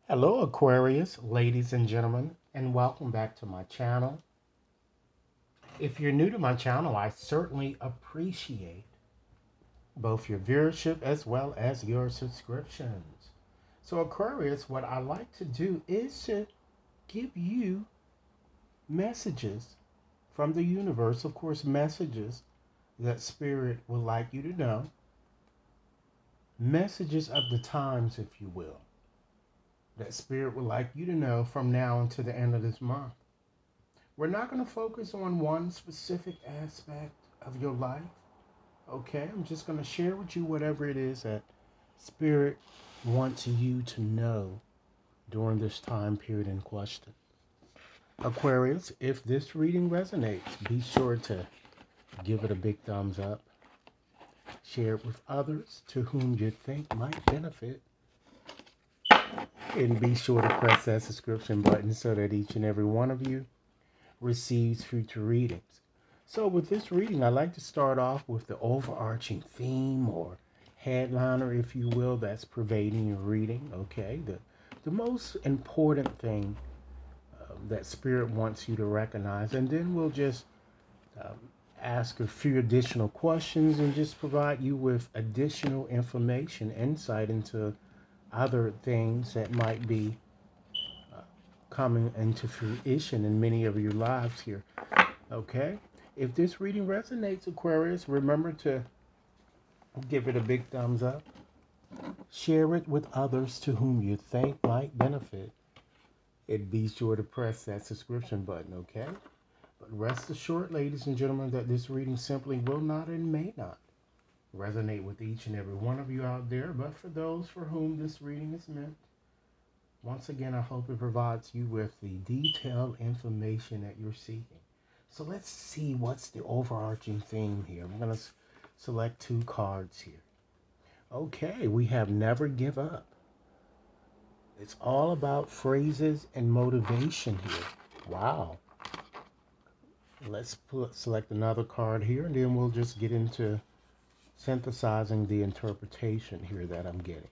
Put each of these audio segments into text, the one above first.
Hello, Aquarius, ladies and gentlemen, and welcome back to my channel. If you're new to my channel, I certainly appreciate both your viewership as well as your subscriptions. So, Aquarius, what I like to do is to give you messages from the universe, of course, messages that Spirit would like you to know, messages of the times, if you will, that Spirit would like you to know from now until the end of this month. We're not going to focus on one specific aspect of your life. Okay, I'm just going to share with you whatever it is that Spirit wants you to know during this time period in question. Aquarius, if this reading resonates, be sure to give it a big thumbs up. Share it with others to whom you think might benefit. And be sure to press that subscription button so that each and every one of you receives future readings. So with this reading, I like to start off with the overarching theme or headliner, if you will, that's pervading your reading. Okay, the most important thing that Spirit wants you to recognize, and then we'll just um, ask a few additional questions and just provide you with additional information, insight into other things that might be uh, coming into fruition in many of your lives here. Okay? If this reading resonates, Aquarius, remember to give it a big thumbs up. Share it with others to whom you think might benefit. And be sure to press that subscription button, okay? But rest assured, ladies and gentlemen, that this reading simply will not and may not resonate with each and every one of you out there. But for those for whom this reading is meant, once again, I hope it provides you with the detailed information that you're seeking. So let's see what's the overarching theme here. I'm going to select two cards here. Okay, we have never give up. It's all about phrases and motivation here. Wow. Select another card here, and then we'll just get into synthesizing the interpretation here that I'm getting.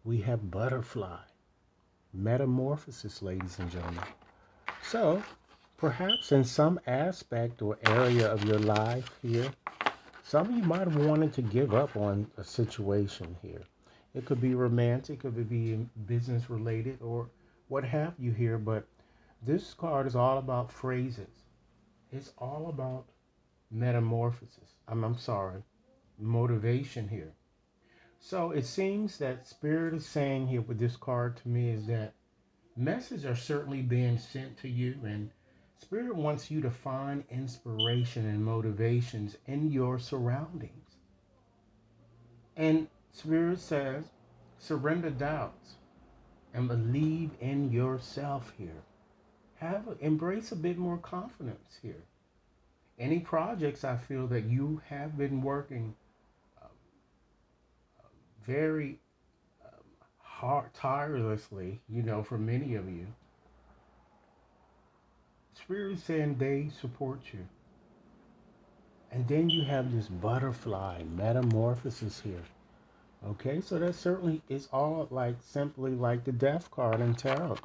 We have butterfly, metamorphosis, ladies and gentlemen. So, perhaps in some aspect or area of your life here, some of you might have wanted to give up on a situation here. It could be romantic, it could be business related, or what have you here, but this card is all about phrases. It's all about metamorphosis. I'm sorry, motivation here. So it seems that Spirit is saying here with this card to me is that messages are certainly being sent to you, and Spirit wants you to find inspiration and motivations in your surroundings. And Spirit says, surrender doubts and believe in yourself here. Embrace a bit more confidence here. Any projects I feel that you have been working um, very hard, tirelessly, for many of you, Spirit is saying they support you. And then you have this butterfly metamorphosis here. Okay, so that certainly is all like simply like the death card in tarot.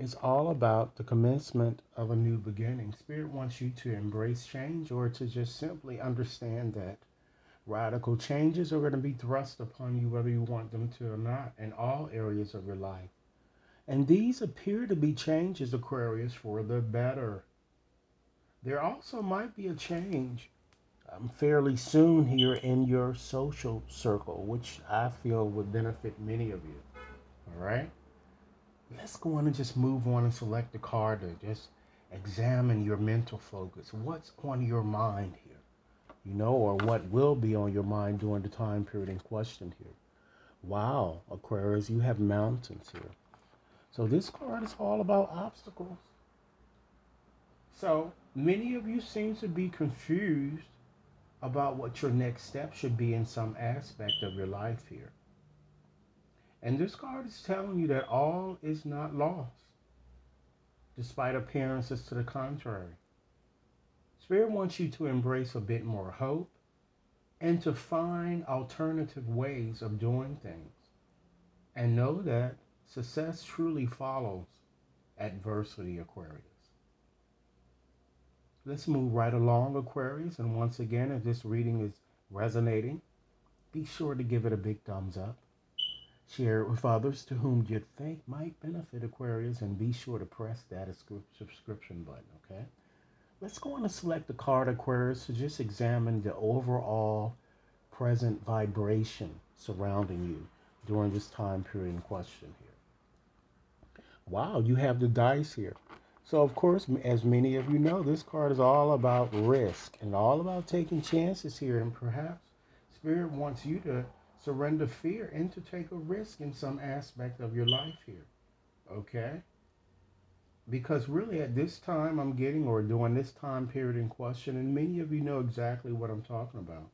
It's all about the commencement of a new beginning. Spirit wants you to embrace change or to just simply understand that radical changes are going to be thrust upon you whether you want them to or not in all areas of your life. And these appear to be changes, Aquarius, for the better. There also might be a change fairly soon here in your social circle, which I feel would benefit many of you. All right? Let's go on and just move on and select a card to just examine your mental focus. What's on your mind here? Or what will be on your mind during the time period in question here. Wow, Aquarius, you have mountains here. So this card is all about obstacles. So many of you seem to be confused about what your next step should be in some aspect of your life here. And this card is telling you that all is not lost, despite appearances to the contrary. Spirit wants you to embrace a bit more hope and to find alternative ways of doing things. And know that Success truly follows adversity, Aquarius. Let's move right along, Aquarius. And once again, if this reading is resonating, be sure to give it a big thumbs up. Share it with others to whom you think might benefit, Aquarius, and be sure to press that subscription button, okay? Let's go on and select the card, Aquarius, to just examine the overall present vibration surrounding you during this time period in question here. Wow, you have the dice here. So, of course, as many of you know, this card is all about risk and all about taking chances here. And perhaps Spirit wants you to surrender fear and to take a risk in some aspect of your life here. Okay? Because really, at this time I'm getting, or during this time period in question, and many of you know exactly what I'm talking about,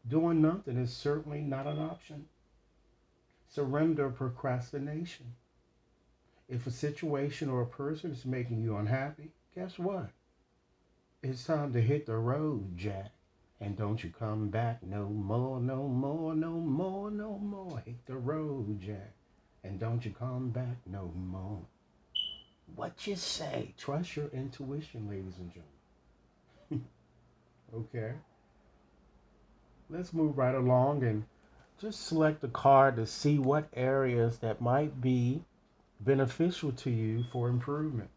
doing nothing is certainly not an option. Surrender procrastination. If a situation or a person is making you unhappy, guess what? It's time to hit the road, Jack. And don't you come back no more, no more, no more, no more. Hit the road, Jack. And don't you come back no more. What you say? Trust your intuition, ladies and gentlemen. Okay. Let's move right along and just select a card to see what areas that might be beneficial to you for improvement,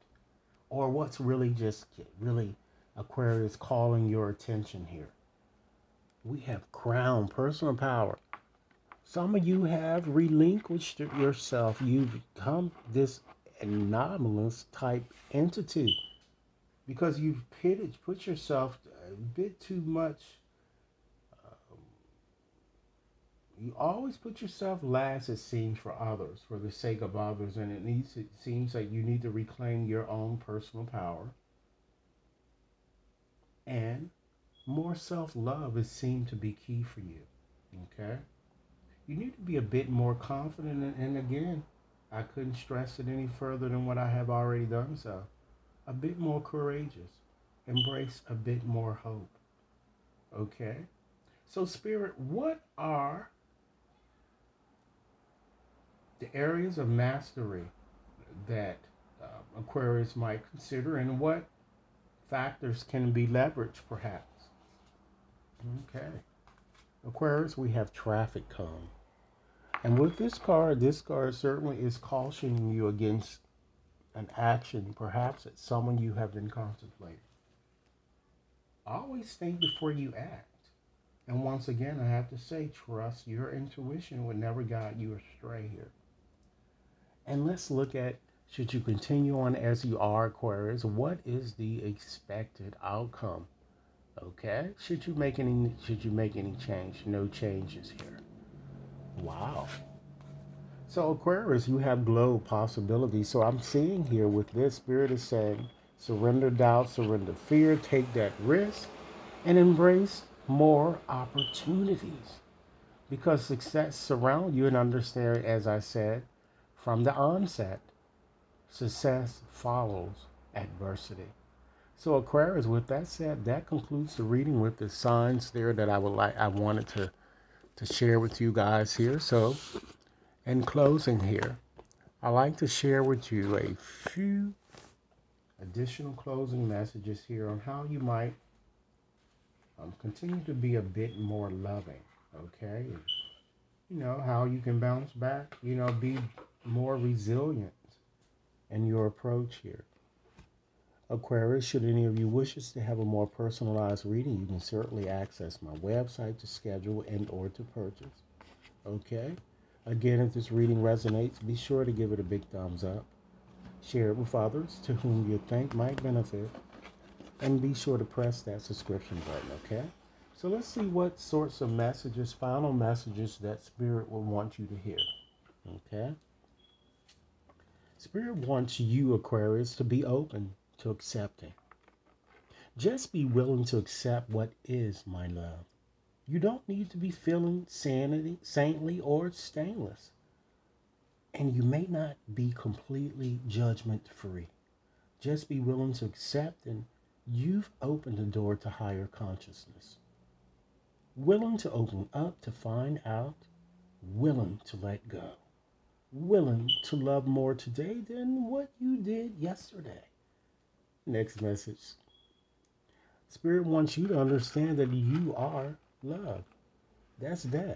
or what's really Aquarius calling your attention here. We have crown, personal power. Some of you have relinquished yourself. You've become this anomalous type entity because you've put yourself a bit too much. um, you always put yourself last, it seems, for others, for the sake of others, and it seems like you need to reclaim your own personal power, and more self-love is seen to be key for you. Okay, you need to be a bit more confident, and again, I couldn't stress it any further than what I have already done. So, a bit more courageous, embrace a bit more hope. Okay, so Spirit, what are the areas of mastery that Aquarius might consider, and what factors can be leveraged, perhaps? Okay, Aquarius, we have traffic cone. And with this card certainly is cautioning you against an action, perhaps it's someone you have been contemplating. Always think before you act. And once again, I have to say, trust your intuition would never guide you astray here. And let's look at, should you continue on as you are, Aquarius, what is the expected outcome? Okay? Should you make any change? No changes here. Wow. So Aquarius, you have glow possibilities. So I'm seeing here with this, Spirit is saying, surrender doubt, surrender fear, take that risk, and embrace more opportunities. Because success surrounds you, and understand, as I said, from the onset, success follows adversity. So Aquarius, with that said, that concludes the reading with the signs there that I wanted to share with you guys here. So in closing here, I like to share with you a few additional closing messages here on how you might continue to be a bit more loving, okay? And, how you can bounce back, be more resilient in your approach here. Aquarius, should any of you wishes to have a more personalized reading, you can certainly access my website to schedule and or to purchase. Okay? Again, if this reading resonates, be sure to give it a big thumbs up. Share it with others to whom you think might benefit. And be sure to press that subscription button, okay? So let's see what sorts of messages, final messages that Spirit will want you to hear. Okay? Spirit wants you, Aquarius, to be open to accepting. Just be willing to accept what is, my love. You don't need to be feeling saintly, or stainless. And you may not be completely judgment free. Just be willing to accept, and you've opened the door to higher consciousness. Willing to open up to find out, willing to let go. willing to love more today than what you did yesterday. Next message. Spirit wants you to understand that you are love. That's that.